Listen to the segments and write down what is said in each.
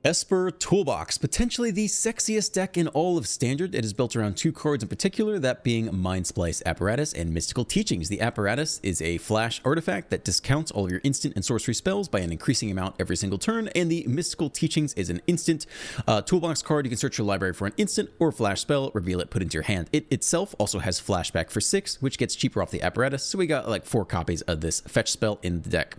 Esper Toolbox, potentially the sexiest deck in all of Standard. It is built around two cards in particular, that being Mind Splice Apparatus and Mystical Teachings. The Apparatus is a flash artifact that discounts all of your instant and sorcery spells by an increasing amount every single turn, and the Mystical Teachings is an instant toolbox card. You can search your library for an instant or flash spell, reveal it, put it into your hand. It itself also has flashback for 6, which gets cheaper off the Apparatus, so we got like 4 copies of this fetch spell in the deck.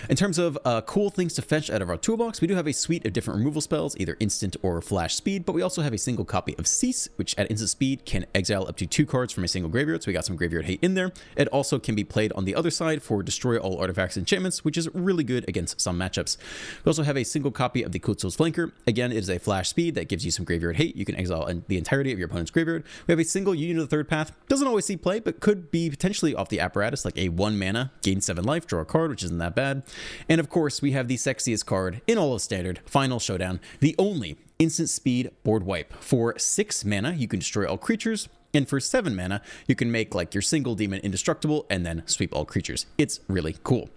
In terms of cool things to fetch out of our toolbox, we do have a suite of different removal spells, either instant or flash speed, but we also have a single copy of Cease, which at instant speed can exile up to 2 cards from a single graveyard, so we got some graveyard hate in there. It also can be played on the other side for destroy all artifacts and enchantments, which is really good against some matchups. We also have a single copy of the Kutsul's Flanker. Again, it is a flash speed that gives you some graveyard hate. You can exile the entirety of your opponent's graveyard. We have a single Union of the Third Path. Doesn't always see play, but could be potentially off the Apparatus, like a 1 mana, gain 7 life, draw a card, which isn't that bad. And of course, we have the sexiest card in all of Standard, Final Showdown, the only instant speed board wipe. For 6 mana, you can destroy all creatures, and for 7 mana, you can make like your single demon indestructible and then sweep all creatures. It's really cool.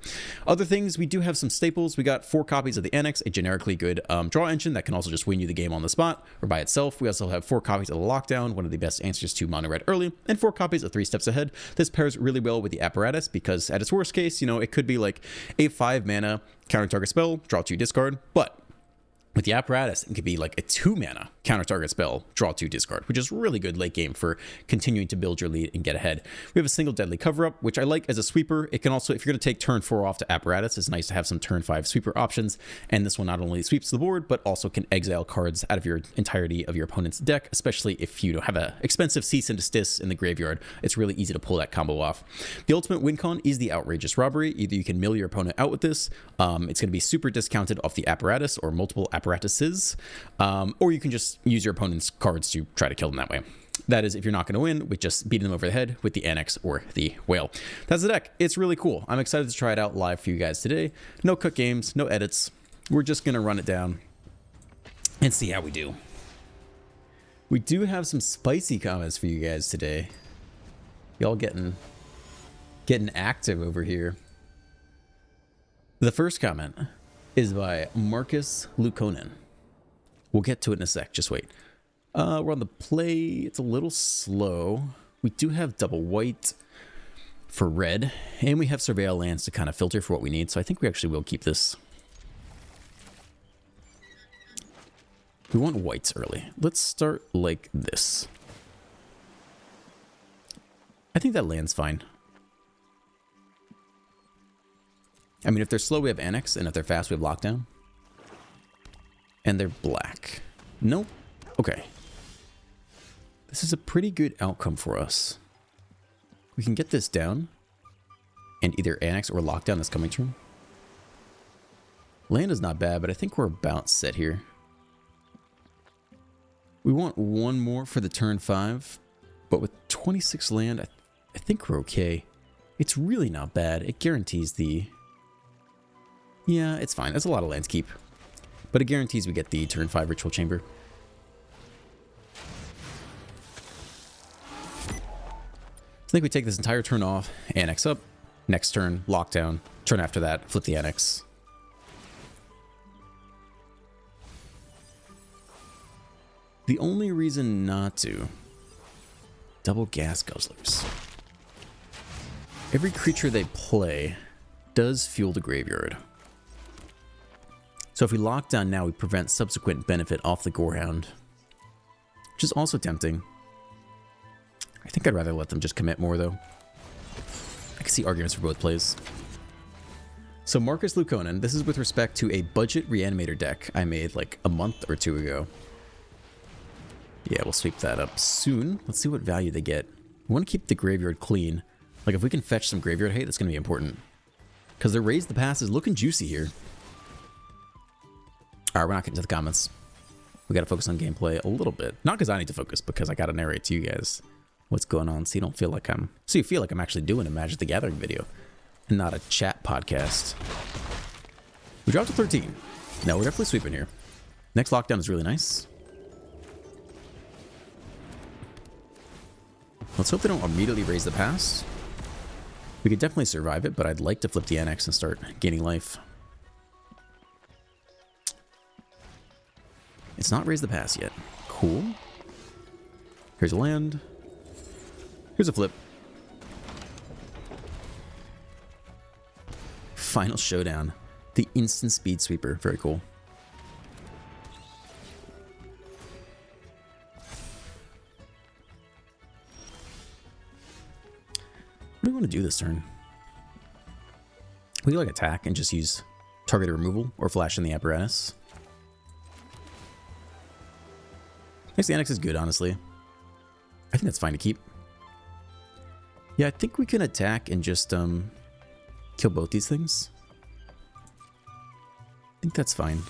Other things, we do have some staples. We got 4 copies of the Annex, a generically good draw engine that can also just win you the game on the spot or by itself. We also have 4 copies of the Lockdown, one of the best answers to mono red early, and 4 copies of 3 Steps Ahead. This pairs really well with the Apparatus because at its worst case, you know, it could be like a 5 mana counter target spell, draw 2, discard, but with the Apparatus, it could be like a 2 mana counter target spell, draw 2, discard, which is really good late game for continuing to build your lead and get ahead. We have a single Deadly Cover Up, which I like as a sweeper. It can also, if you're going to take turn 4 off to Apparatus, it's nice to have some turn 5 sweeper options. And this one not only sweeps the board, but also can exile cards out of your entirety of your opponent's deck, especially if you have an expensive Cease and Desist in the graveyard. It's really easy to pull that combo off. The ultimate win con is the Outrageous Robbery. Either you can mill your opponent out with this. It's going to be super discounted off the Apparatus or multiple Apparatuses, or you can just use your opponent's cards to try to kill them that way. That is if you're not going to win with just beating them over the head with the Annex or the Whale. That's the deck. It's really cool. I'm excited to try it out live for you guys today. No cook games, no edits. We're just going to run it down and see how we do. We do have some spicy comments for you guys today. Y'all getting active over here. The first comment is by Marcus Lukonen. We'll get to it in a sec, just wait. We're on the play. It's a little slow. We do have double white for red, and we have Surveil lands to kind of filter for what we need, so I think we actually will keep this. We want whites early. Let's start like this. I think that land's fine. I mean, if they're slow, we have Annex, and if they're fast, we have Lockdown. And they're black. Nope. Okay. This is a pretty good outcome for us. We can get this down, and either Annex or Lockdown this coming turn. Land is not bad, but I think we're about set here. We want 1 more for the turn 5, but with 26 land, I think we're okay. It's really not bad. It guarantees the... Yeah, it's fine. That's a lot of lands keep. But it guarantees we get the turn 5 Ritual Chamber. I think we take this entire turn off, Annex up, next turn, Lockdown, turn after that, flip the Annex. The only reason not to, double Gas Guzzlers. Every creature they play does fuel the graveyard. So if we lock down now, we prevent subsequent benefit off the Gorehound, which is also tempting. I think I'd rather let them just commit more, though. I can see arguments for both plays. So Marcus Lukonen, this is with respect to a budget Reanimator deck I made like a month or 2 ago. Yeah, we'll sweep that up soon. Let's see what value they get. We want to keep the graveyard clean. Like, if we can fetch some graveyard hate, that's going to be important. Because their Raise the Pass is looking juicy here. Alright, we're not getting to the comments. We gotta focus on gameplay a little bit. Not because I need to focus, because I gotta narrate to you guys what's going on, so you don't feel like I'm... So you feel like I'm actually doing a Magic the Gathering video, and not a chat podcast. We dropped to 13. No, we're definitely sweeping here. Next Lockdown is really nice. Let's hope they don't immediately Raise the Pass. We could definitely survive it, but I'd like to flip the Annex and start gaining life. It's not raised the pass yet. Cool. Here's a land. Here's a flip. Final showdown. The instant speed sweeper. Very cool. What do we want to do this turn? We could like attack and just use targeted removal or flash in the apparatus. I guess the annex is good, honestly. I think that's fine to keep. Yeah, I think we can attack and just kill both these things. I think that's fine.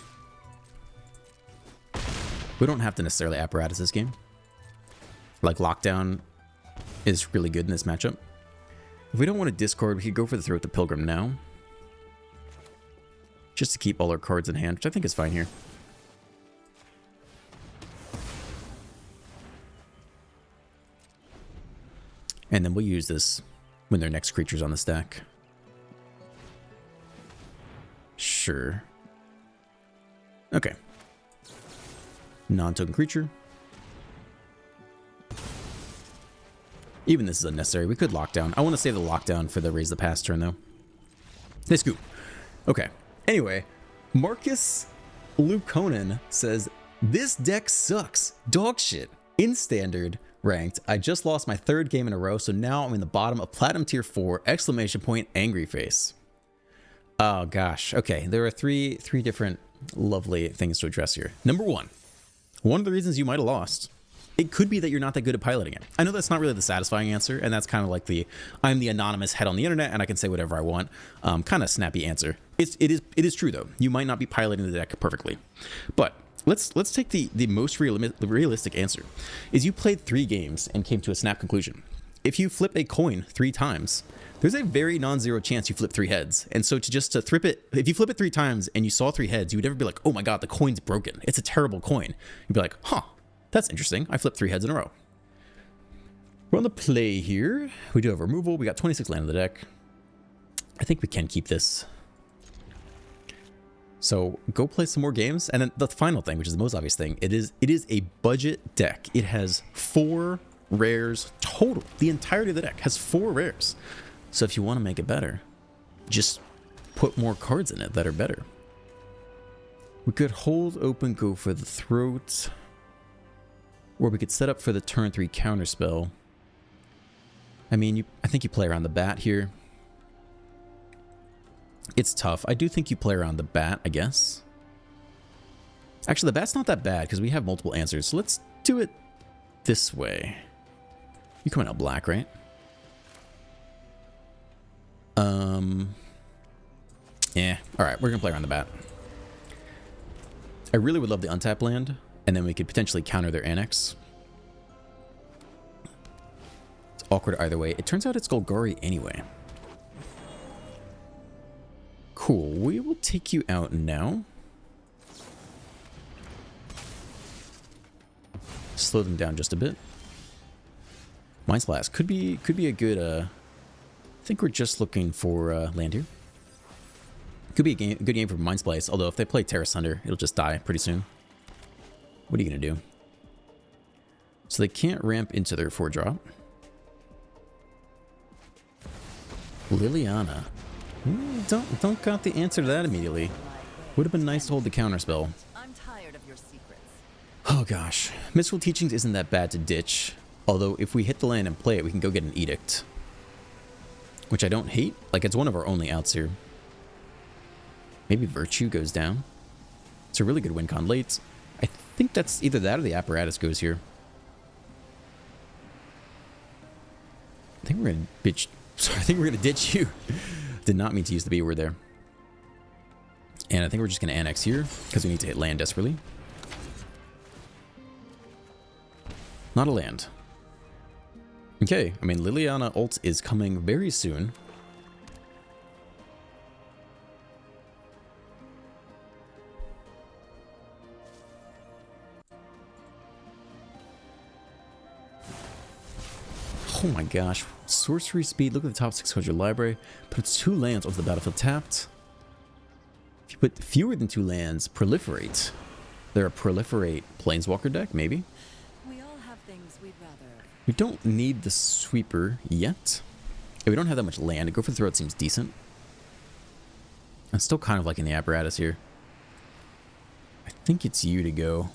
We don't have to necessarily apparatus this game. Like, lockdown is really good in this matchup. If we don't want to discard, we could go for the Throat the Pilgrim now. Just to keep all our cards in hand, which I think is fine here. And then we'll use this when their next creature's on the stack. Sure. Okay. Non-token creature. Even this is unnecessary. We could lockdown. I want to save the lockdown for the raise the pass turn, though. They scoop. Okay. Anyway, Marcus Lukonen says, this deck sucks. Dog shit. In standard, ranked, I just lost my 3rd game in a row, so now I'm in the bottom of Platinum Tier 4, exclamation point, angry face. Oh, gosh. Okay, there are three different lovely things to address here. Number one of the reasons you might have lost, it could be that you're not that good at piloting it. I know that's not really the satisfying answer, and that's kind of like the I'm the anonymous head on the internet and I can say whatever I want kind of snappy answer. It is true, though. You might not be piloting the deck perfectly. But let's take the most realistic answer. Is you played 3 games and came to a snap conclusion. If you flip a coin 3 times, there's a very non-zero chance you flip 3 heads. And so to flip it, if you flip it 3 times and you saw 3 heads, you would never be like, oh my god, the coin's broken. It's a terrible coin. You'd be like, huh, that's interesting. I flipped 3 heads in a row. We're on the play here. We do have removal. We got 26 land in the deck. I think we can keep this. So go play some more games. And then the final thing, which is the most obvious thing, it is a budget deck. It has 4 rares total. The entirety of the deck has 4 rares. So if you want to make it better, just put more cards in it that are better. We could hold open, go for the Throat. Or we could set up for the turn 3 counterspell. I mean, I think you play around the bat here. It's tough. I do think you play around the bat, I guess. Actually, the bat's not that bad because we have multiple answers. So let's do it this way. You coming out black, right? Yeah. All right, we're gonna play around the bat. I really would love the untap land, and then we could potentially counter their annex. It's awkward either way. It turns out it's Golgari anyway. Cool. We will take you out now. Slow them down just a bit. Mind Splash could be a good. I think we're just looking for land here. Could be a good game for Mind Splice, although if they play Terra Sunder, it'll just die pretty soon. What are you gonna do? So they can't ramp into their 4-drop. Liliana. Don't got the answer to that immediately. Would have been nice to hold the counterspell. I'm tired of your secrets. Oh gosh. Mystical Teachings isn't that bad to ditch. Although if we hit the land and play it, we can go get an Edict. Which I don't hate. Like, it's one of our only outs here. Maybe Virtue goes down. It's a really good win con late. I think that's either that or the apparatus goes here. I think we're gonna ditch you. Did not mean to use the B word there. And I think we're just gonna annex here because we need to hit land desperately. Not a land. Okay, I mean Liliana ult is coming very soon. Oh my gosh. Sorcery speed. Look at the top 600 library. Puts 2 lands onto the battlefield tapped. If you put fewer than 2 lands, proliferate. They're a proliferate planeswalker deck, maybe. We all have things we'd rather. We don't need the sweeper yet. Yeah, we don't have that much land. Go for the throat seems decent. I'm still kind of liking the apparatus here. I think it's you to go.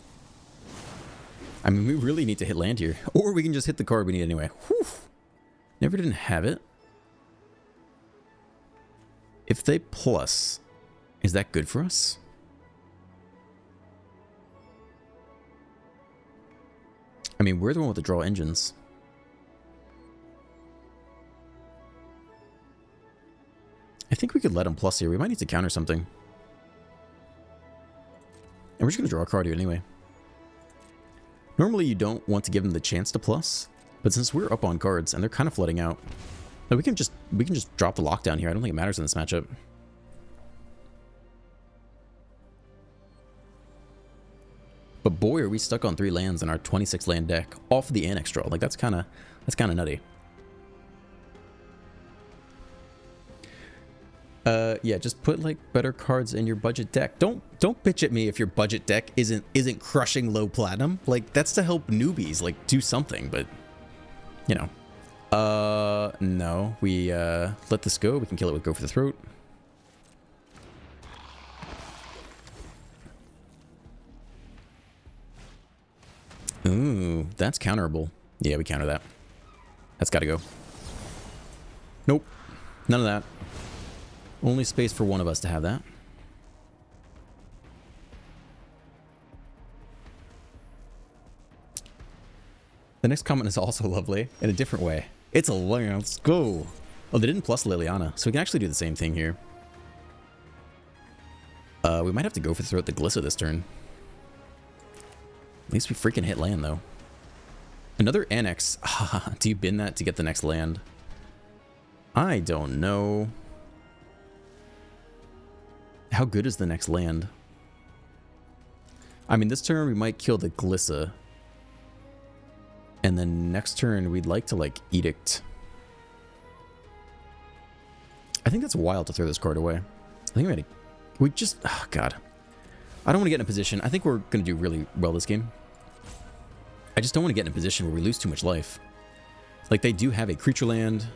I mean, we really need to hit land here. Or we can just hit the card we need anyway. Whew. Never didn't have it. If they plus, is that good for us? I mean, we're the one with the draw engines. I think we could let them plus here. We might need to counter something. And we're just going to draw a card here anyway. Normally you don't want to give them the chance to plus, but since we're up on cards and they're kind of flooding out, we can just drop the lockdown here. I don't think it matters in this matchup. But boy, are we stuck on 3 lands in our 26 land deck off of the annex draw. Like that's kind of nutty. Yeah, just put like better cards in your budget deck. Don't bitch at me if your budget deck isn't crushing low platinum. Like that's to help newbies like do something, but you know. No, we let this go. We can kill it with Go for the Throat. Ooh, that's counterable. Yeah, we counter that. That's got to go. Nope, none of that. Only space for one of us to have that. The next comment is also lovely in a different way. It's a let's go. Oh, they didn't plus Liliana, so we can actually do the same thing here. We might have to go for the throat the Glissa this turn. At least we freaking hit land though. Another annex. Do you bin that to get the next land? I don't know. How good is the next land? I mean, this turn we might kill the Glissa. And then next turn we'd like to like Edict. I think that's wild to throw this card away. I think we just, oh god. I don't want to get in a position. I think we're going to do really well this game. I just don't want to get in a position where we lose too much life. Like they do have a creature land.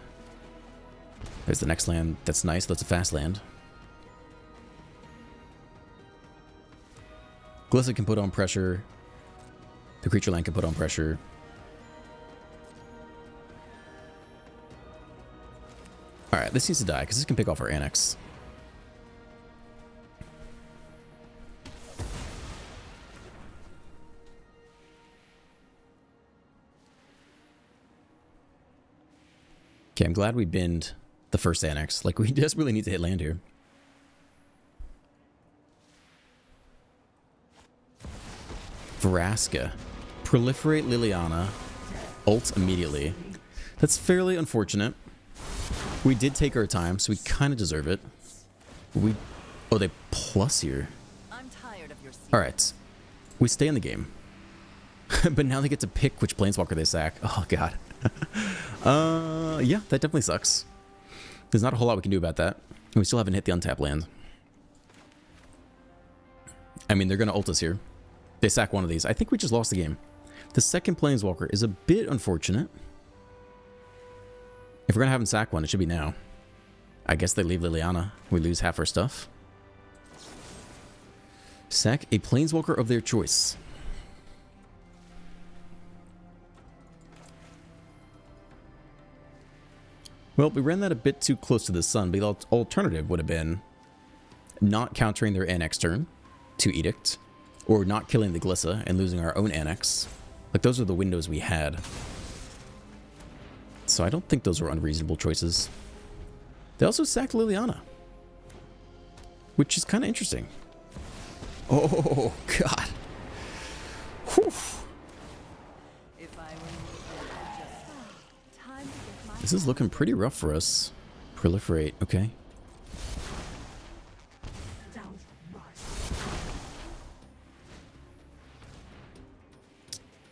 There's the next land. That's nice. That's a fast land. Glissa can put on pressure. The creature land can put on pressure. Alright, this needs to die because this can pick off our annex. Okay, I'm glad we binned the first annex. Like, we just really need to hit land here. Vraska. Proliferate Liliana. Ult immediately. That's fairly unfortunate. We did take our time, so we kind of deserve it. Oh, they plus here. I'm tired of your secret. Alright. We stay in the game. But now they get to pick which planeswalker they sack. Oh, God. Yeah, that definitely sucks. There's not a whole lot we can do about that. And we still haven't hit the untapped land. I mean, they're going to ult us here. They sack one of these. I think we just lost the game. The second planeswalker is a bit unfortunate. If we're going to have them sack one, it should be now. I guess they leave Liliana. We lose half our stuff. Sack a planeswalker of their choice. Well, we ran that a bit too close to the sun, but the alternative would have been not countering their annex turn to Edict, or not killing the Glissa and losing our own annex. Like, those are the windows we had. So I don't think those were unreasonable choices. They also sacked Liliana, which is kind of interesting. Oh, God. Whew. This is looking pretty rough for us. Proliferate, okay.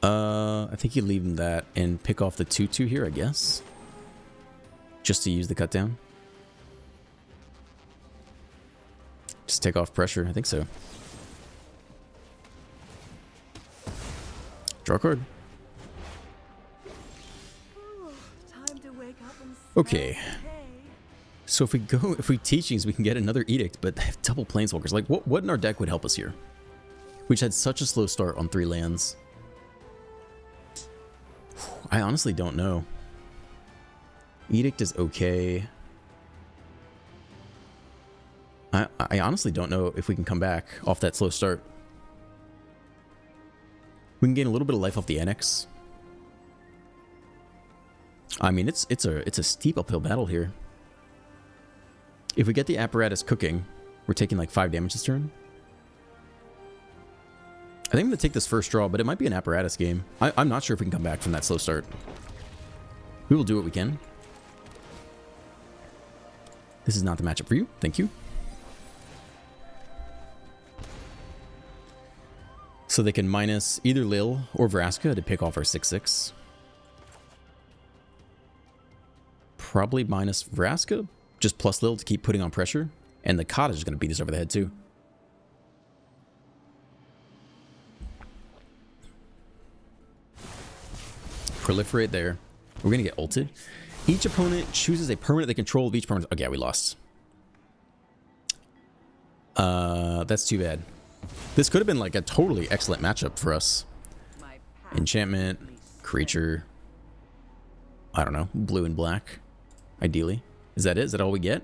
I think you leave them that and pick off the 2/2 here, I guess. Just to use the cut down. Just take off pressure, I think so. Draw a card. Time to wake up and Okay. smell hay. So if we teachings, we can get another edict, but they have double planeswalkers. Like, what in our deck would help us here? We just had such a slow start on 3 lands. I honestly don't know. Edict is okay. I honestly don't know if we can come back off that slow start. We can gain a little bit of life off the annex. I mean, it's a steep uphill battle here. If we get the apparatus cooking, we're taking like 5 damage this turn. I think I'm going to take this first draw, but it might be an apparatus game. I'm not sure if we can come back from that slow start. We will do what we can. This is not the matchup for you. Thank you. So they can minus either Lil or Vraska to pick off our 6/6. Probably minus Vraska, just plus Lil to keep putting on pressure. And the Cottage is going to beat us over the head too. Proliferate there. We're going to get ulted. Each opponent chooses a permanent they control of each permanent. Okay, we lost. That's too bad. This could have been like a totally excellent matchup for us. Enchantment, creature. I don't know, blue and black, ideally. Is that it? Is that all we get?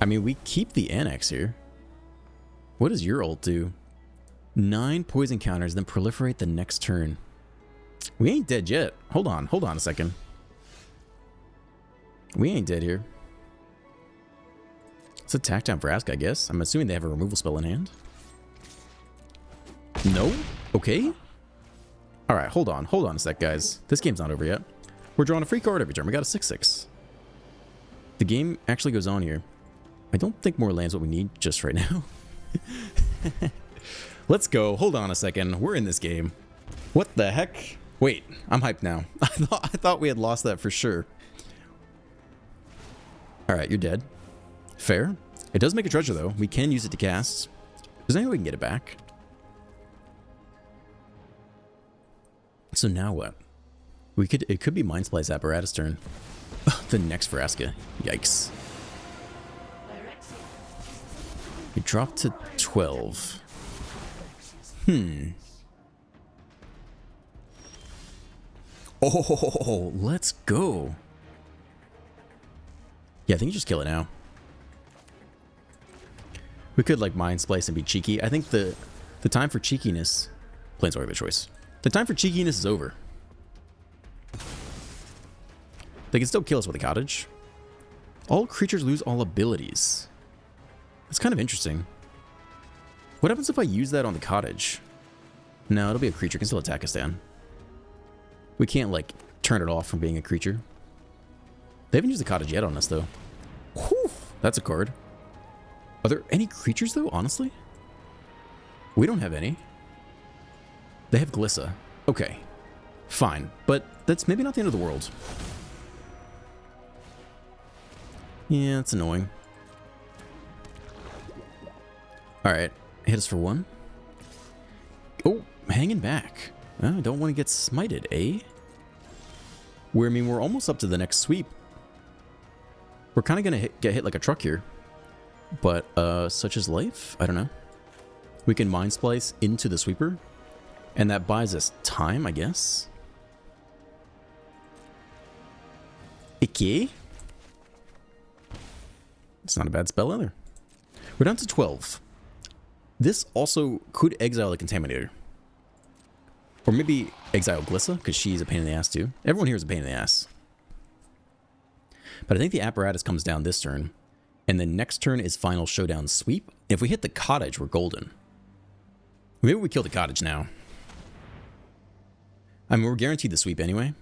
I mean, we keep the annex here. What does your ult do? 9 poison counters, then proliferate the next turn. We ain't dead yet. Hold on a second. We ain't dead here. Let's attack down Vraska, I guess. I'm assuming they have a removal spell in hand. No? Okay. Alright, hold on a sec, guys. This game's not over yet. We're drawing a free card every turn. We got a 6/6. The game actually goes on here. I don't think more land's what we need just right now. Let's go. Hold on a second. We're in this game. What the heck? Wait, I'm hyped now. I thought we had lost that for sure. Alright, you're dead. Fair. It does make a treasure, though. We can use it to cast. There's any way we can get it back. So now what? It could be Mind Splice Apparatus turn. The next Vraska. Yikes. We dropped to 12. Oh, let's go. Yeah, I think you just kill it now. We could like Mind Splice and be cheeky. I think the time for cheekiness... Planeswalker of choice. The time for cheekiness is over. They can still kill us with a Cottage. All creatures lose all abilities. That's kind of interesting. What happens if I use that on the Cottage? No, it'll be a creature. It can still attack us down. We can't, like, turn it off from being a creature. They haven't used the Cottage yet on us, though. Whew, that's a card. Are there any creatures, though, honestly? We don't have any. They have Glissa. Okay. Fine. But that's maybe not the end of the world. Yeah, it's annoying. Alright. Hit us for 1. Oh, hanging back. I don't want to get smited, eh? I mean, we're almost up to the next sweep. We're kind of going to get hit like a truck here. But, such is life? I don't know. We can Mind Splice into the sweeper. And that buys us time, I guess. Icky. It's not a bad spell either. We're down to 12. This also could exile the Contaminator. Or maybe exile Glissa, because she's a pain in the ass too. Everyone here is a pain in the ass. But I think the Apparatus comes down this turn. And then next turn is Final Showdown Sweep. If we hit the Cottage, we're golden. Maybe we kill the Cottage now. I mean, we're guaranteed the sweep anyway.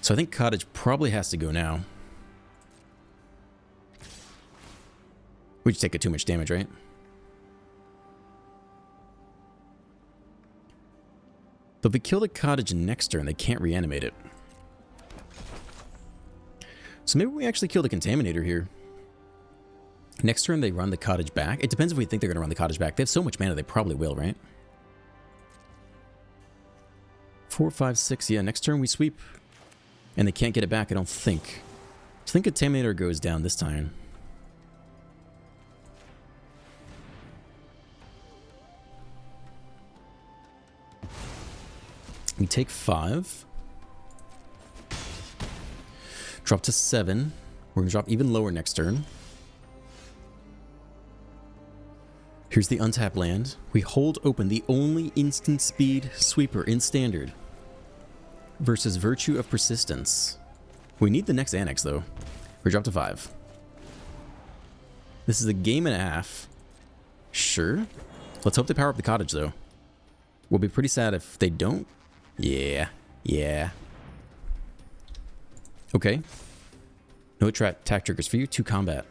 So I think Cottage probably has to go now. We just take too much damage, right? But if we kill the Cottage next turn, they can't reanimate it. So maybe we actually kill the Contaminator here. Next turn, they run the Cottage back. It depends if we think they're going to run the Cottage back. They have so much mana, they probably will, right? 4, 5, 6. Yeah, next turn we sweep. And they can't get it back, I don't think. I think Contaminator goes down this time. We take 5. Drop to 7. We're going to drop even lower next turn. Here's the untap land. We hold open the only instant speed sweeper in Standard versus Virtue of Persistence. We need the next Annex, though. We drop to 5. This is a game and a half. Sure. Let's hope they power up the cottage, though. We'll be pretty sad if they don't. Yeah. Yeah. Okay. No attack triggers for you. 2 combat.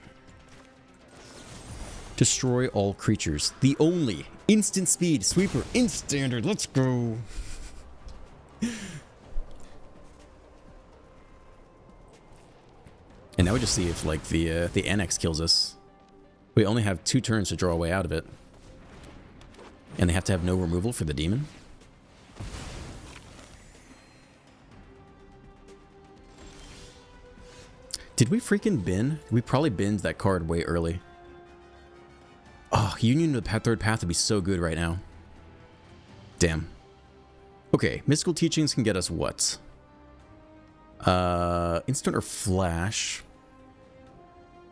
Destroy all creatures. The only instant speed sweeper in Standard. Let's go. And now we just see if like the Annex kills us. We only have 2 turns to draw a way out of it. And they have to have no removal for the demon. Did we freaking bin? We probably binned that card way early. Oh, Union of the Third Path would be so good right now. Damn. Okay, Mystical Teachings can get us what? Instant or Flash?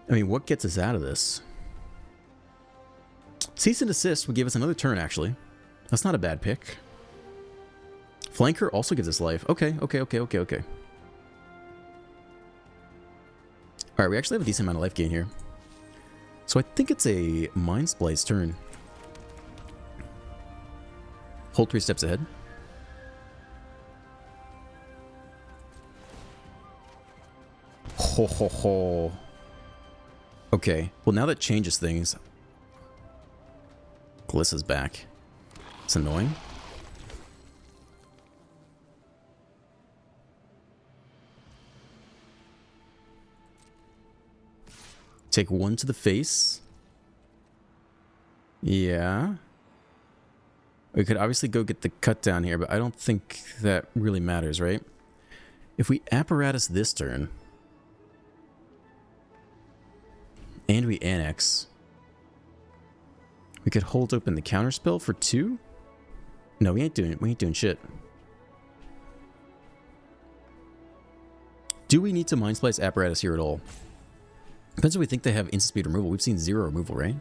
I mean, what gets us out of this? Cease and Desist would give us another turn, actually. That's not a bad pick. Flanker also gives us life. Okay. Alright, we actually have a decent amount of life gain here. So I think it's a Mind Splice turn. Hold 3 steps ahead. Ho ho ho. Okay, well now that changes things. Glissa's back. It's annoying. Take 1 to the face. Yeah. We could obviously go get the cut down here, but I don't think that really matters, right? If we apparatus this turn, and we annex, we could hold open the counterspell for 2. No, we ain't doing shit. Do we need to Mind Splice apparatus here at all? Depends if we think they have instant speed removal. We've seen 0 removal, right?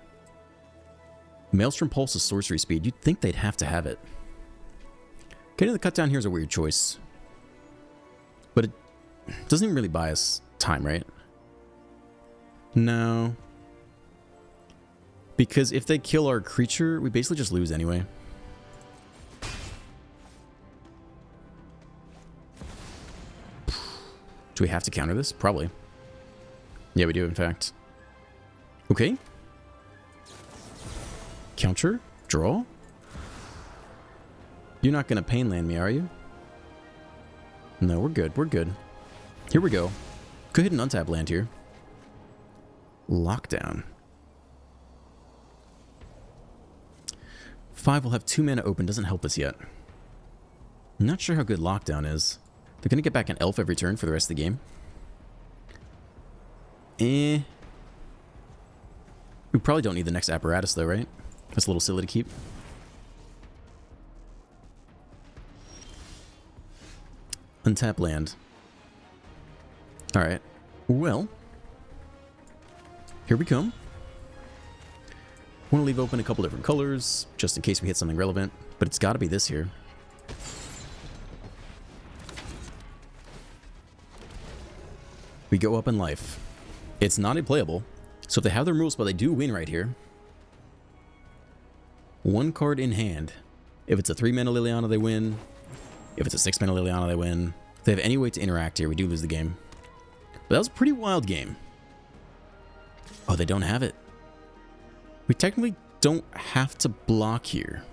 Maelstrom Pulse is sorcery speed. You'd think they'd have to have it. Getting the cut down here is a weird choice. But it doesn't even really buy us time, right? No. Because if they kill our creature, we basically just lose anyway. Do we have to counter this? Probably. Yeah, we do, in fact. Okay. Counter. Draw. You're not going to pain land me, are you? No, we're good. We're good. Here we go. Could hit an untap land here. Lockdown. 5 will have 2 mana open. Doesn't help us yet. I'm not sure how good Lockdown is. They're going to get back an elf every turn for the rest of the game. We probably don't need the next apparatus though, right? That's a little silly to keep. Untap land. Alright. Well. Here we come. Want to leave open a couple different colors, just in case we hit something relevant. But it's got to be this here. We go up in life. It's not unplayable. So if they have their rules, but they do win right here. 1 card in hand. If it's a 3-mana Liliana, they win. If it's a 6-mana Liliana, they win. If they have any way to interact here, we do lose the game. But that was a pretty wild game. Oh, they don't have it. We technically don't have to block here.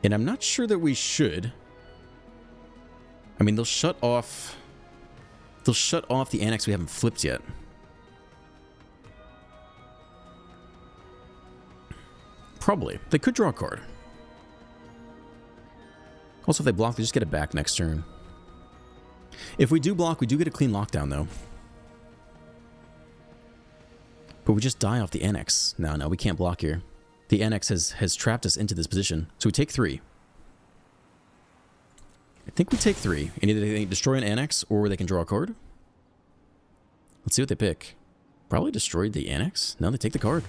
And I'm not sure that we should. I mean, they'll shut off the annex we haven't flipped yet. Probably. They could draw a card. Also, if they block, they just get it back next turn. If we do block, we do get a clean lockdown, though. But we just die off the annex. No, we can't block here. The annex has trapped us into this position. So we take 3. I think we take 3. And either they destroy an annex or they can draw a card. Let's see what they pick. Probably destroyed the annex. No, they take the card.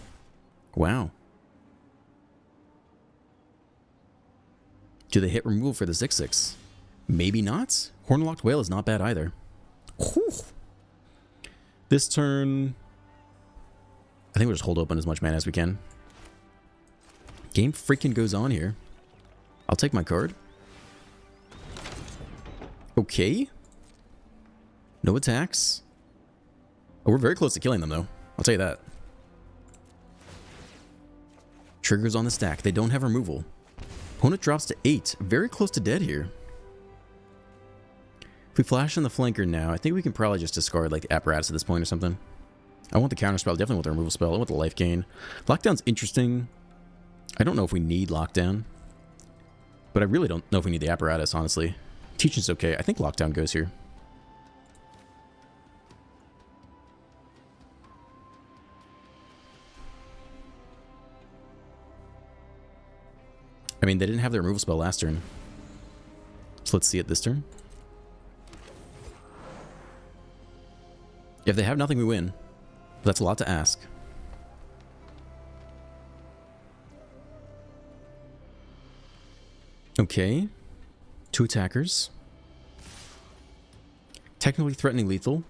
Wow. Do they hit removal for the 6/6? Maybe not. Hornlocked Whale is not bad either. Whew. This turn, I think we'll just hold open as much mana as we can. Game freaking goes on here. I'll take my card. Okay. No attacks. Oh, we're very close to killing them, though. I'll tell you that. Triggers on the stack. They don't have removal. Opponent drops to 8. Very close to dead here. If we flash in the flanker now, I think we can probably just discard like the apparatus at this point or something. I want the counter spell. Definitely want the removal spell. I want the life gain. Lockdown's interesting. I don't know if we need lockdown. But I really don't know if we need the apparatus, honestly. Teaching's okay. I think lockdown goes here. I mean, they didn't have their removal spell last turn. So let's see it this turn. If they have nothing, we win. But that's a lot to ask. Okay. 2 attackers. Technically threatening lethal.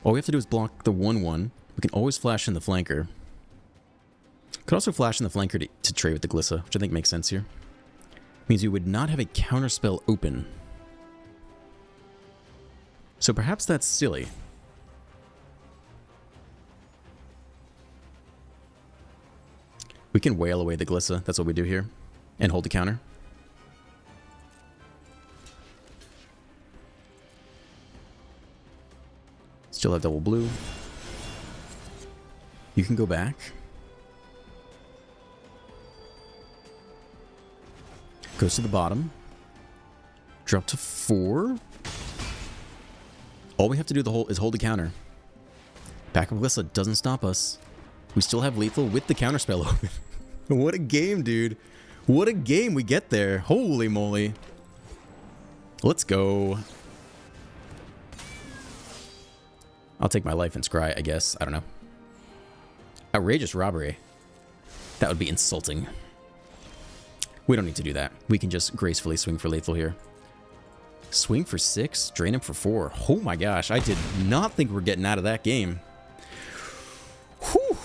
All we have to do is block the 1/1. We can always flash in the flanker. Could also flash in the flanker to trade with the Glissa, which I think makes sense here. Means we would not have a counterspell open. So perhaps that's silly. We can wail away the Glissa. That's what we do here. And hold the counter. Still have double blue. You can go back. Goes to the bottom. Drop to 4. All we have to do is hold the counter. Back of Glissa doesn't stop us. We still have lethal with the counterspell open. What a game, dude. What a game we get there. Holy moly. Let's go. I'll take my life and scry, I guess. I don't know. Outrageous robbery. That would be insulting. We don't need to do that. We can just gracefully swing for lethal here. Swing for 6, drain him for 4. Oh my gosh, I did not think we're getting out of that game. Whew.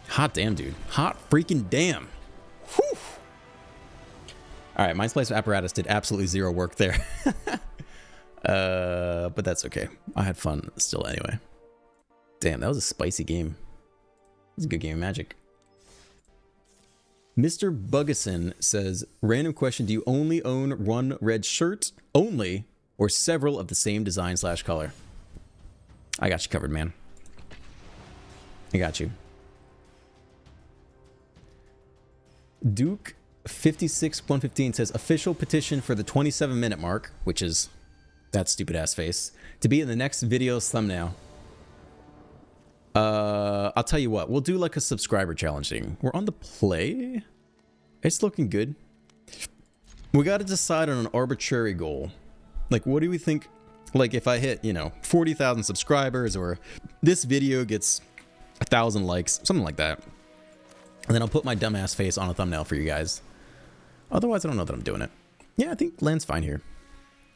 Hot damn, dude. Hot freaking damn. Whew. Alright, Mind Splice Apparatus did absolutely zero work there. But that's okay. I had fun still anyway. Damn, that was a spicy game. It was a good game of Magic. Mr. Buggeson says, random question, do you only own one red shirt only or several of the same design / color? I got you covered, man. I got you. Duke 56115 says, official petition for the 27-minute mark, which is that stupid ass face, to be in the next video's thumbnail. I'll tell you what, we'll do like a subscriber challenge thing. We're on the play. It's looking good. We got to decide on an arbitrary goal. Like, what do we think? Like, if I hit, 40,000 subscribers, or this video gets 1,000 likes, something like that. And then I'll put my dumbass face on a thumbnail for you guys. Otherwise, I don't know that I'm doing it. Yeah, I think land's fine here.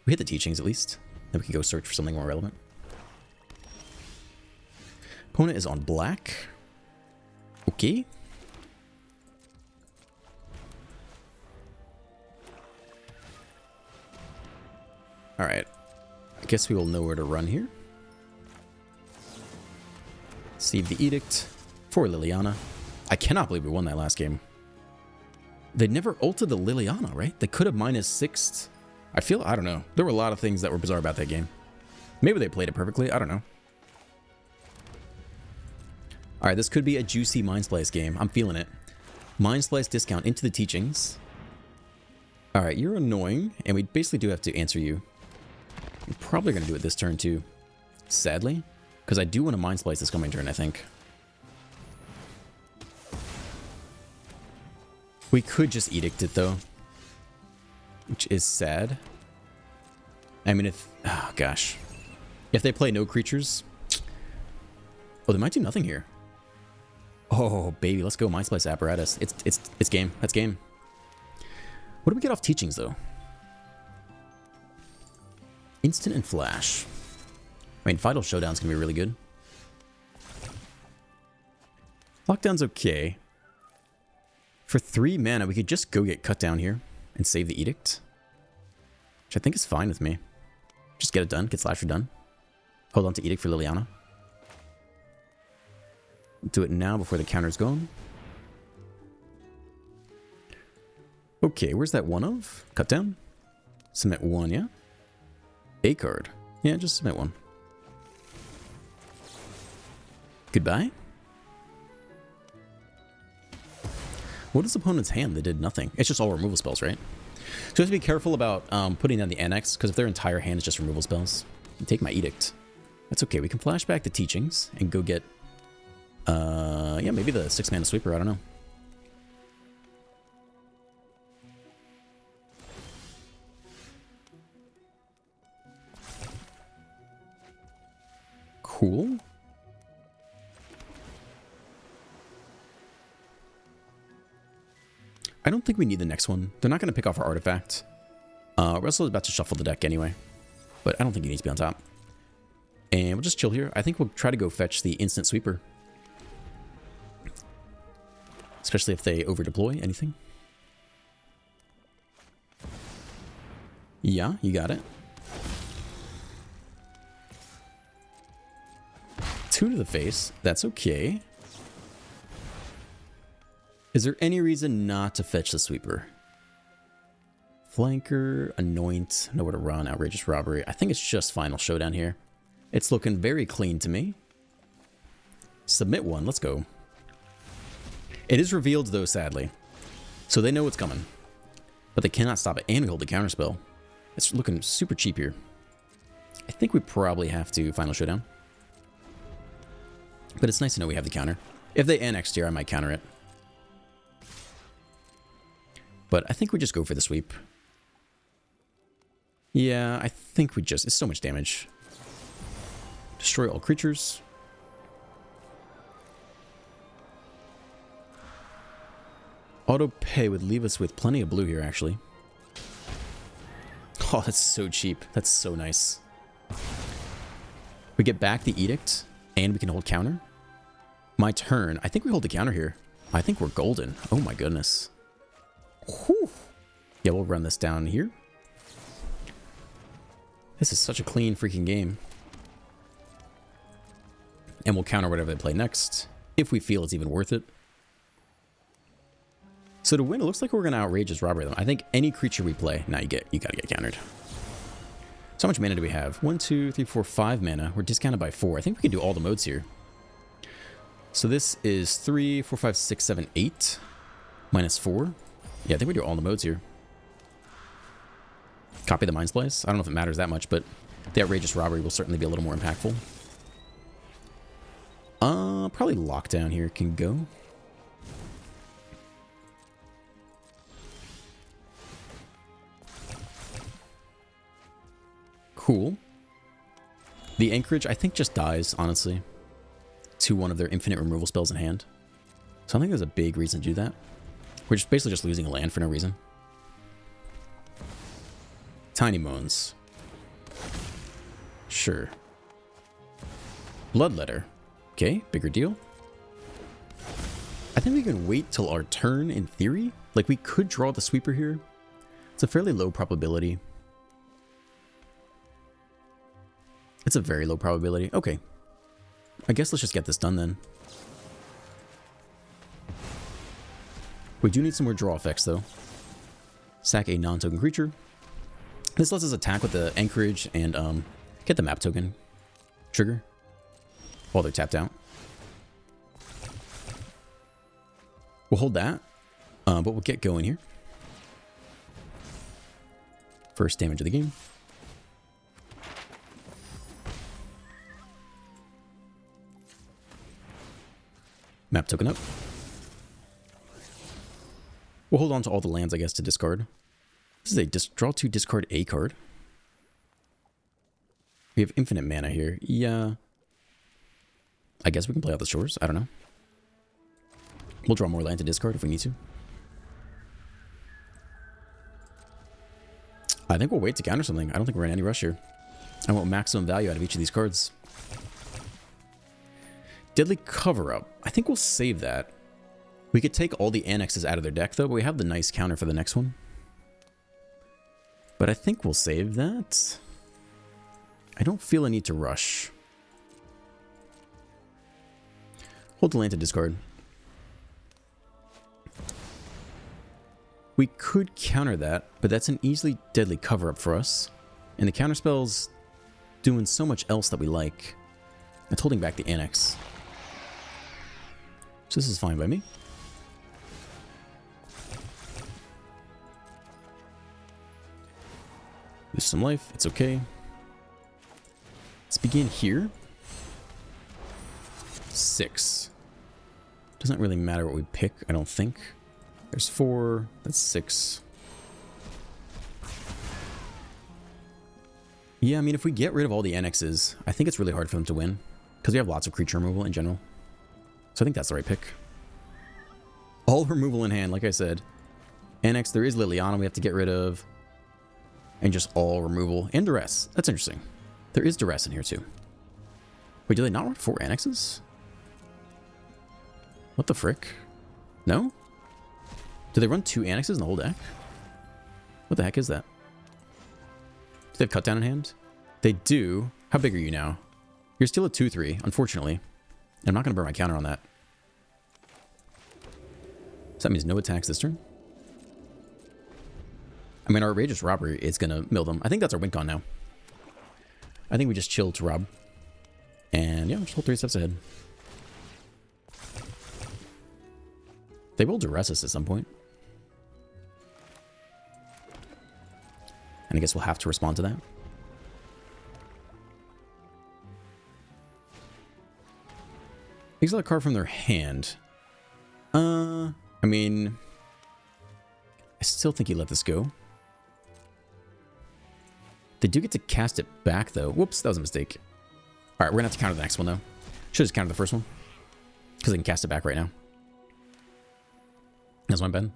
We hit the teachings at least. Then we can go search for something more relevant. Opponent is on black. Okay. Alright. I guess we will know where to run here. Save the Edict for Liliana. I cannot believe we won that last game. They never ulted the Liliana, right? They could have -6'd. I don't know. There were a lot of things that were bizarre about that game. Maybe they played it perfectly. I don't know. Alright, this could be a juicy Mind Splice game. I'm feeling it. Mind Splice discount into the teachings. Alright, you're annoying, and we basically do have to answer you. We're probably going to do it this turn, too. Sadly. Because I do want to Mind Splice this coming turn, I think. We could just Edict it, though. Which is sad. I mean, if... Oh, gosh. If they play no creatures... Oh, they might do nothing here. Oh, baby. Let's go Mind Splice Apparatus. It's game. That's game. What do we get off Teachings, though? Instant and Flash. I mean, Vital Showdown's going to be really good. Lockdown's okay. For 3 mana, we could just go get Cut Down here and save the Edict. Which I think is fine with me. Just get it done. Get Slasher done. Hold on to Edict for Liliana. Do it now before the counter's gone. Okay, where's that one of? Cut Down? Submit 1, yeah? A card. Yeah, just submit 1. Goodbye? What is opponent's hand? They did nothing. It's just all removal spells, right? So you have to be careful about putting down the Annex, because if their entire hand is just removal spells, you take my Edict. That's okay. We can flash back the Teachings and go get, yeah, maybe the 6-mana sweeper. I don't know. Cool. I don't think we need the next one. They're not going to pick off our artifact. We're also about to shuffle the deck anyway. But I don't think he needs to be on top. And we'll just chill here. I think we'll try to go fetch the instant sweeper. Especially if they over-deploy anything. Yeah, you got it. 2 to the face. That's okay. Is there any reason not to fetch the sweeper? Flanker, Anoint, Nowhere to Run, Outrageous Robbery. I think it's just Final Showdown here. It's looking very clean to me. Submit 1. Let's go. It is revealed, though, sadly. So they know what's coming. But they cannot stop it. And we hold the counterspell. It's looking super cheap here. I think we probably have to Final Showdown. But it's nice to know we have the counter. If they annex here, I might counter it. But I think we just go for the sweep. Yeah, I think we just... It's so much damage. Destroy all creatures. Auto pay would leave us with plenty of blue here, actually. Oh, that's so cheap. That's so nice. We get back the Edict, and we can hold counter. My turn. I think we hold the counter here. I think we're golden. Oh my goodness. Whew. Yeah, we'll run this down here. This is such a clean freaking game. And we'll counter whatever they play next, if we feel it's even worth it. So to win, it looks like we're going to Outrageous Robbery them. I think any creature we play, now you got to get countered. So how much mana do we have? 1, 2, 3, 4, 5 mana. We're discounted by 4. I think we can do all the modes here. So this is 3, 4, 5, 6, 7, 8. Minus 4. Yeah, I think we do all the modes here. Copy the Mind Splice. I don't know if it matters that much, but the Outrageous Robbery will certainly be a little more impactful. Probably Lockdown here can go. Cool. The Anchorage, I think, just dies, honestly, to one of their infinite removal spells in hand. So I think there's a big reason to do that. We're just basically just losing a land for no reason. Tiny Moans. Sure. Bloodletter. Okay, bigger deal. I think we can wait till our turn, in theory. Like, we could draw the sweeper here. It's a fairly low probability. It's a very low probability. Okay. I guess let's just get this done then. We do need some more draw effects, though. Sack a non-token creature. This lets us attack with the Anchorage and get the map token trigger while they're tapped out. We'll hold that, but we'll get going here. First damage of the game. Map token up. We'll hold on to all the lands, I guess, to discard. This is a draw 2, discard a card. We have infinite mana here. Yeah. I guess we can play out the shores. I don't know. We'll draw more land to discard if we need to. I think we'll wait to counter something. I don't think we're in any rush here. I want maximum value out of each of these cards. Deadly Cover-Up. I think we'll save that. We could take all the annexes out of their deck, though, but we have the nice counter for the next one. But I think we'll save that. I don't feel a need to rush. Hold the land to discard. We could counter that, but that's an easily deadly cover-up for us. And the counterspell's doing so much else that we like. It's holding back the annex. So this is fine by me. Lose some life, it's okay. Let's begin here. 6. Doesn't really matter what we pick, I don't think. There's 4, that's 6. Yeah, I mean, if we get rid of all the annexes, I think it's really hard for them to win. Because we have lots of creature removal in general. So I think that's the right pick. All removal in hand, like I said. Annex, there is Liliana we have to get rid of. And just all removal. And duress. That's interesting. There is duress in here too. Wait, do they not run 4 annexes? What the frick? No? Do they run 2 annexes in the whole deck? What the heck is that? Do they have cut down in hand? They do. How big are you now? You're still a 2-3, unfortunately. I'm not going to burn my counter on that. So that means no attacks this turn. I mean, our outrageous robbery is going to mill them. I think that's our win con now. I think we just chill to rob. And yeah, just hold 3 steps ahead. They will duress us at some point. And I guess we'll have to respond to that. Exile a card from their hand. I mean, I still think you let this go. They do get to cast it back, though. Whoops, that was a mistake. All right, we're going to have to counter the next one, though. Should just counter the first one. Because they can cast it back right now. That's my Ben.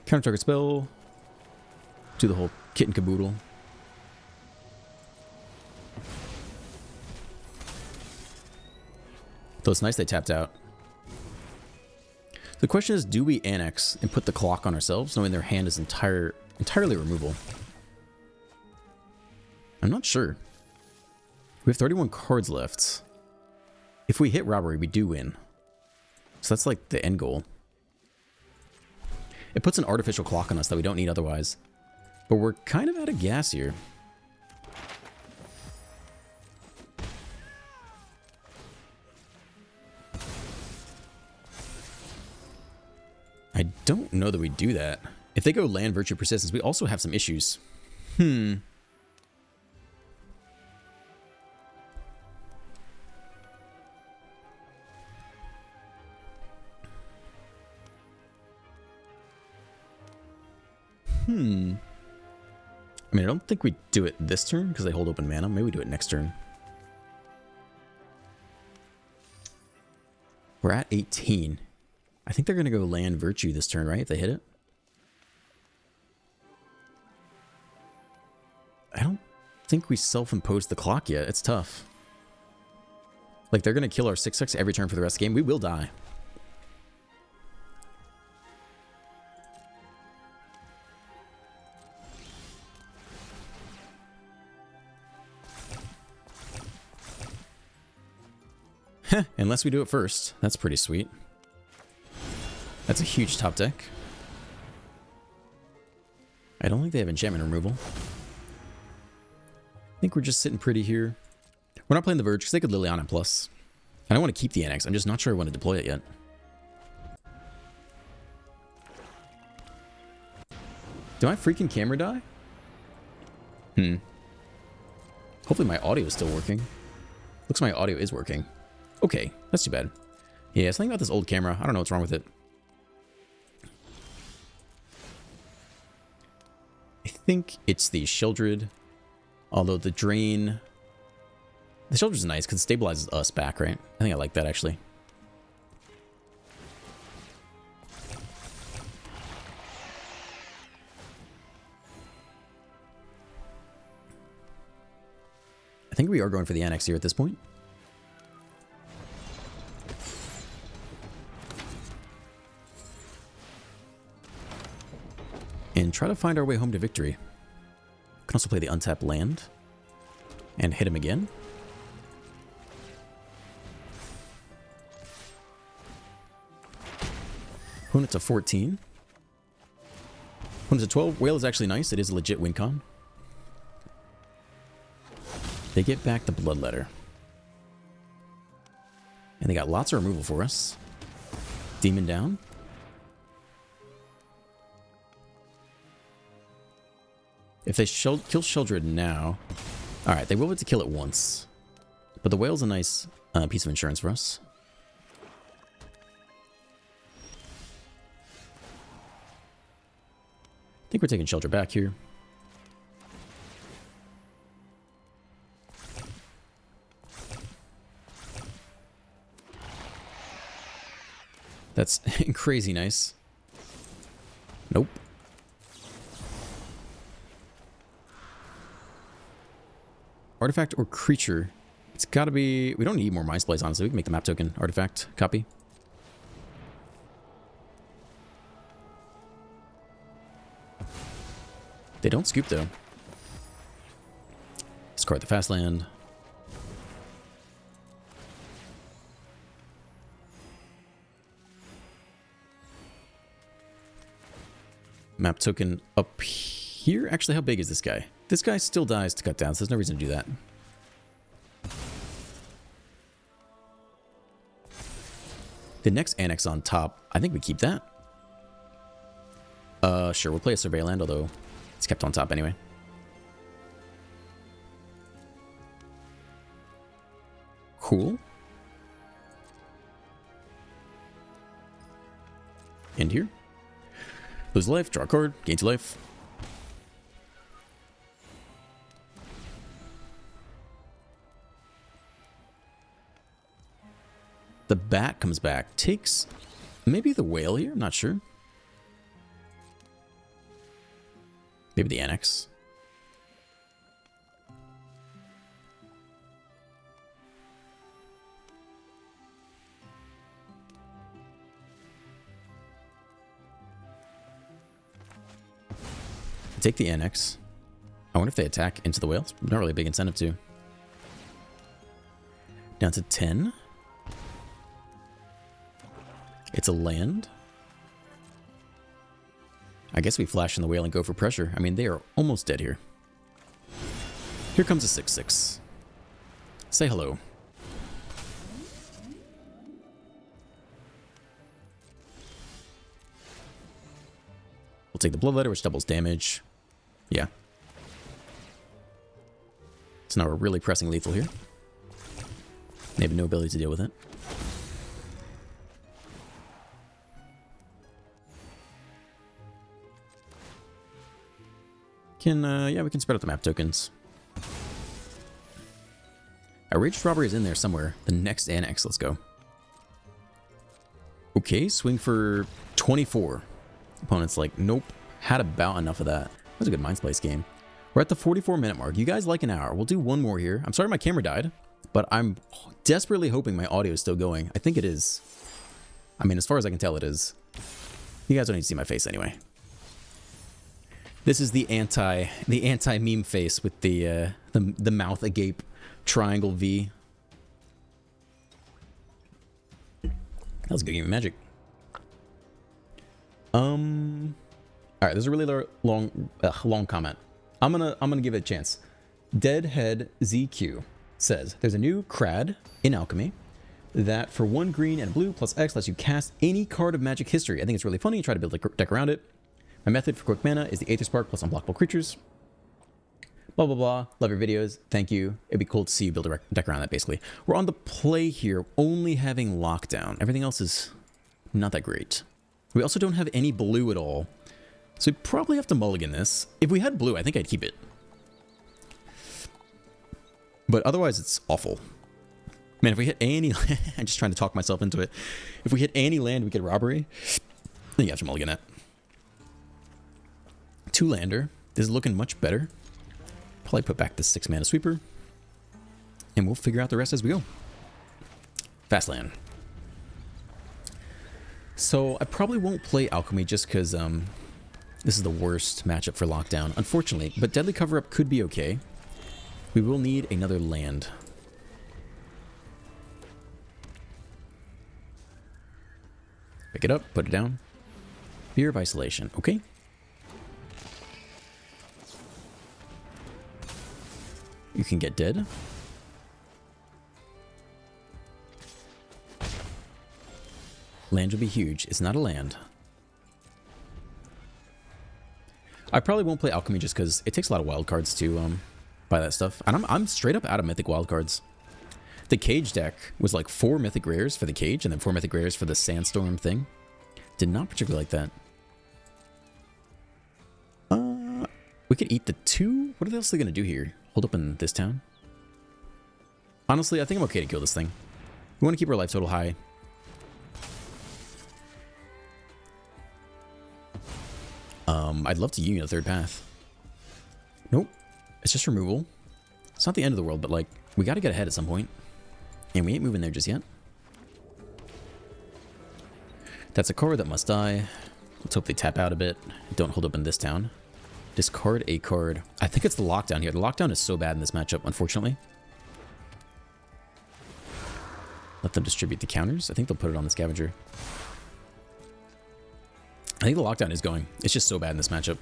Counter target spell. Do the whole kit and caboodle. Though it's nice they tapped out. The question is, do we annex and put the clock on ourselves, knowing their hand is entirely removable? I'm not sure. We have 31 cards left. If we hit robbery, we do win. So that's like the end goal. It puts an artificial clock on us that we don't need otherwise. But we're kind of out of gas here. I don't know that we do that. If they go land virtue persistence, we also have some issues. I mean, I don't think we do it this turn because they hold open mana. Maybe we do it next turn. We're at 18. I think they're going to go land virtue this turn, right? If they hit it. I don't think we self-imposed the clock yet. It's tough. Like, they're going to kill our 6/6 every turn for the rest of the game. We will die. Unless we do it first. That's pretty sweet. That's a huge top deck. I don't think they have enchantment removal. I think we're just sitting pretty here. We're not playing the Verge because they could Liliana plus. I don't want to keep the Annex. I'm just not sure I want to deploy it yet. Did my freaking camera die? Hopefully my audio is still working. Looks like my audio is working. Okay, that's too bad. Yeah, something about this old camera. I don't know what's wrong with it. I think it's the Sheldred. Although the drain... The Sheldred's nice because it stabilizes us back, right? I think I like that, actually. I think we are going for the annex here at this point. And try to find our way home to victory. Can also play the untapped land. And hit him again. Opponent's a 14. Opponent's a 12. Whale is actually nice. It is a legit win con. They get back the Bloodletter. And they got lots of removal for us. Demon down. If they kill Sheldred now... Alright, they will have to kill it once. But the whale's a nice piece of insurance for us. I think we're taking Sheldred back here. That's crazy nice. Nope. Artifact or creature. It's gotta be... We don't need more Mind Splice, honestly. We can make the map token artifact copy. They don't scoop, though. Discard the fast land. Map token up here. Actually, how big is this guy? This guy still dies to cut down, so there's no reason to do that. The next annex on top, I think we keep that. Sure, we'll play a Survey Land, although it's kept on top anyway. Cool. End here. Lose life, draw a card, gain 2 life. The bat comes back. Takes maybe the whale here? I'm not sure. Maybe the annex. Take the annex. I wonder if they attack into the whales. Not really a big incentive to. Down to 10. It's a land. I guess we flash in the whale and go for pressure. I mean, they are almost dead here. Here comes a 6/6. Say hello. We'll take the Bloodletter, which doubles damage. Yeah. So now we're really pressing lethal here. They have no ability to deal with it. Yeah, we can spread out the map tokens. Our Raged Robbery is in there somewhere. The next annex, let's go. Okay, swing for 24. Opponent's like, nope, had about enough of that. That was a good Mind Splice game. We're at the 44-minute mark. You guys like an hour. We'll do one more here. I'm sorry my camera died, but I'm desperately hoping my audio is still going. I think it is. I mean, as far as I can tell, it is. You guys don't need to see my face anyway. This is the anti meme face with the mouth agape triangle V. That was a good game of Magic. All right, there's a really long comment. I'm gonna give it a chance. Deadhead ZQ says there's a new crad in Alchemy that for 1 green and blue plus X lets you cast any card of Magic history. I think it's really funny. Try to build a deck around it. My method for quick mana is the Aether Spark plus unblockable creatures. Blah, blah, blah. Love your videos. Thank you. It'd be cool to see you build a deck around that, basically. We're on the play here, only having lockdown. Everything else is not that great. We also don't have any blue at all. So we probably have to mulligan this. If we had blue, I think I'd keep it. But otherwise, it's awful. Man, if we hit any... I'm just trying to talk myself into it. If we hit any land, we get robbery. Then you have to mulligan that. 2-lander. This is looking much better. Probably put back this 6-mana sweeper. And we'll figure out the rest as we go. Fast land. So I probably won't play Alchemy just because this is the worst matchup for lockdown, unfortunately. But Deadly Cover-Up could be okay. We will need another land. Pick it up, put it down. Fear of Isolation, okay. You can get dead. Land will be huge. It's not a land. I probably won't play Alchemy just because it takes a lot of wild cards to buy that stuff. And I'm straight up out of Mythic wild cards. The Cage deck was like 4 Mythic Rares for the Cage and then 4 Mythic Rares for the Sandstorm thing. Did not particularly like that. We could eat the 2? What else are they going to do here? Hold up in this town? Honestly, I think I'm okay to kill this thing. We want to keep our life total high. I'd love to union a 3rd path. Nope. It's just removal. It's not the end of the world, but like, we got to get ahead at some point. And we ain't moving there just yet. That's a card that must die. Let's hope they tap out a bit. Don't hold up in this town. Discard a card. I think it's the lockdown here. The lockdown is so bad in this matchup, unfortunately. Let them distribute the counters. I think they'll put it on the scavenger. I think the lockdown is going. It's just so bad in this matchup.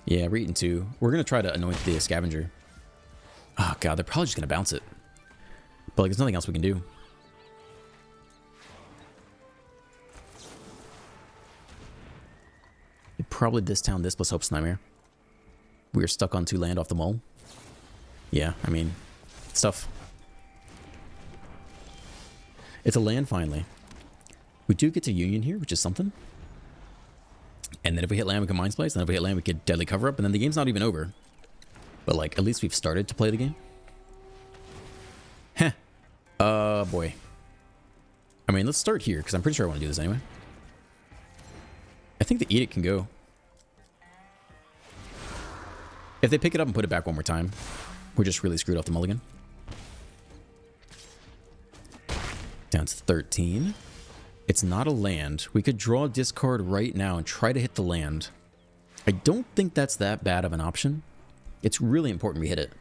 Yeah, we're eating 2. We're going to try to anoint the scavenger. Oh, God. They're probably just going to bounce it. But, like, there's nothing else we can do. Probably this town, this plus Hope's Nightmare. We are stuck on 2 land off the mole. Yeah, I mean, it's tough. It's a land, finally. We do get to Union here, which is something. And then if we hit land, we can Mind Splice. And if we hit land, we get Deadly Cover-Up. And then the game's not even over. But, like, at least we've started to play the game. Heh. Boy. I mean, let's start here, because I'm pretty sure I want to do this anyway. I think the Edict can go. If they pick it up and put it back one more time, we're just really screwed off the mulligan. Down to 13. It's not a land. We could draw a discard right now and try to hit the land. I don't think that's that bad of an option. It's really important we hit it.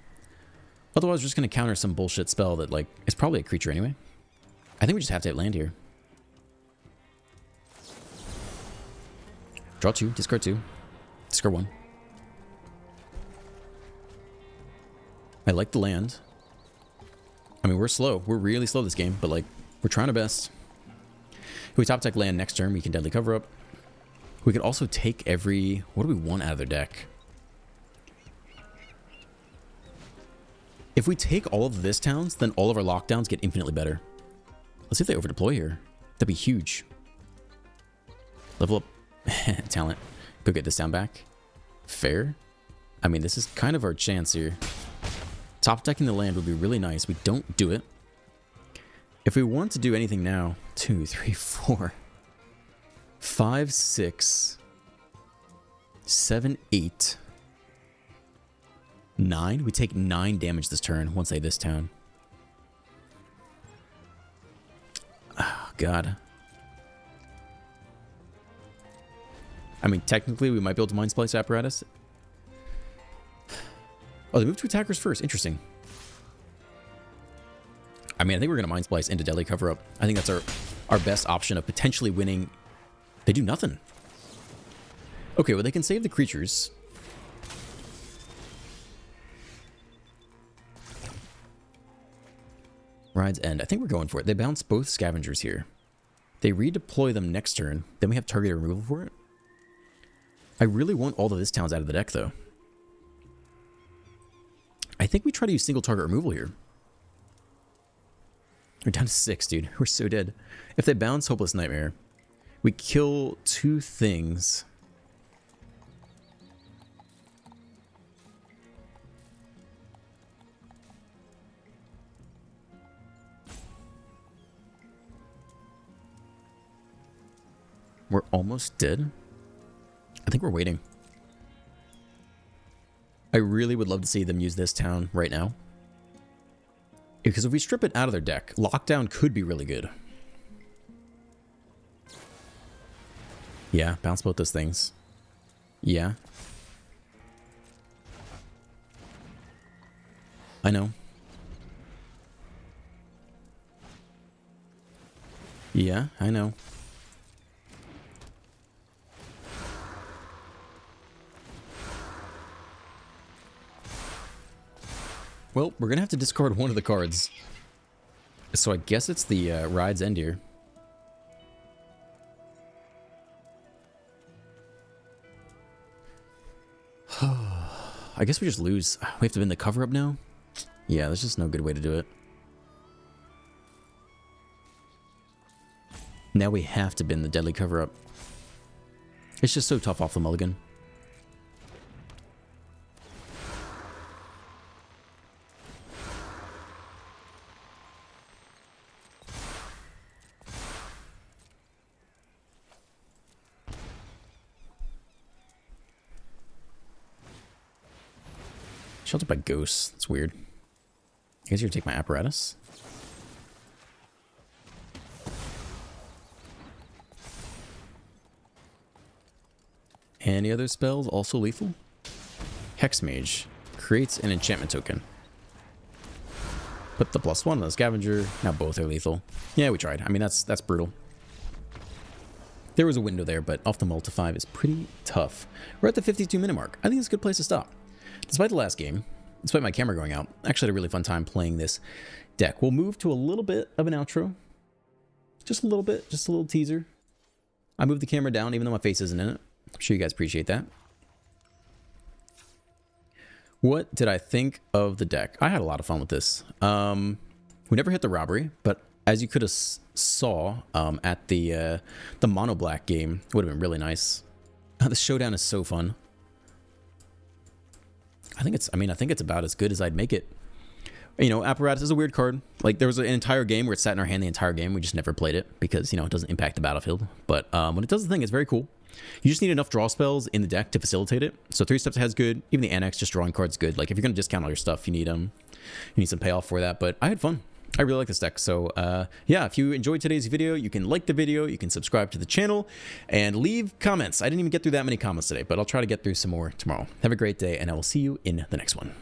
Otherwise, we're just going to counter some bullshit spell that, like, it's probably a creature anyway. I think we just have to hit land here. Draw 2, discard 2, discard 1. I like the land. I mean, we're slow. We're really slow this game, but, like, we're trying our best. If we top deck land next turn, we can Deadly Cover-Up. We could also take every... What do we want out of their deck? If we take all of this towns, then all of our lockdowns get infinitely better. Let's see if they overdeploy here. That'd be huge. Level up talent. Go get this down back. Fair. I mean, this is kind of our chance here. Top decking the land would be really nice. We don't do it. If we want to do anything now, 2, 3, 4, 5, 6, 7, 8, 9. We take 9 damage this turn once they this town. Oh, God. I mean, technically, we might be able to Mind Splice Apparatus. Oh, they moved to attackers first. Interesting. I mean, I think we're going to Mind Splice into Deadly Cover-Up. I think that's our best option of potentially winning. They do nothing. Okay, well, they can save the creatures. Ride's End. I think we're going for it. They bounce both scavengers here. They redeploy them next turn. Then we have targeted removal for it. I really want all of this towns out of the deck, though. I think we try to use single target removal here. We're down to 6, dude. We're so dead. If they bounce Hopeless Nightmare, we kill 2 things. We're almost dead. I think we're waiting. I really would love to see them use this town right now. Because if we strip it out of their deck, Lockdown could be really good. Yeah, bounce both those things. Yeah. I know. Yeah, I know. Well, we're going to have to discard one of the cards. So I guess it's the Ride's End here. I guess we just lose. We have to bin the cover up now? Yeah, there's just no good way to do it. Now we have to bin the Deadly cover up. It's just so tough off the mulligan. Sheltered by ghosts. That's weird. I guess you're gonna take my apparatus. Any other spells also lethal? Hex Mage creates an enchantment token. Put the +1 on the scavenger. Now both are lethal. Yeah, we tried. I mean, that's brutal. There was a window there, but off the multi 5 is pretty tough. We're at the 52-minute mark. I think it's a good place to stop. Despite the last game, despite my camera going out, I actually had a really fun time playing this deck. We'll move to a little bit of an outro. Just a little bit, just a little teaser. I moved the camera down even though my face isn't in it. I'm sure you guys appreciate that. What did I think of the deck? I had a lot of fun with this. We never hit the robbery, but as you could have saw at the mono black game, would have been really nice. The showdown is so fun. I think it's about as good as I'd make it. You know, Apparatus is a weird card. Like, there was an entire game where it sat in our hand the entire game. We just never played it because, you know, it doesn't impact the battlefield. But when it does the thing, it's very cool. You just need enough draw spells in the deck to facilitate it. So 3 steps ahead is good. Even the Annex, just drawing cards, good. Like, if you're going to discount all your stuff, you need some payoff for that. But I had fun. I really like this deck. So, yeah, if you enjoyed today's video, you can like the video, you can subscribe to the channel, and leave comments. I didn't even get through that many comments today, but I'll try to get through some more tomorrow. Have a great day, and I will see you in the next one.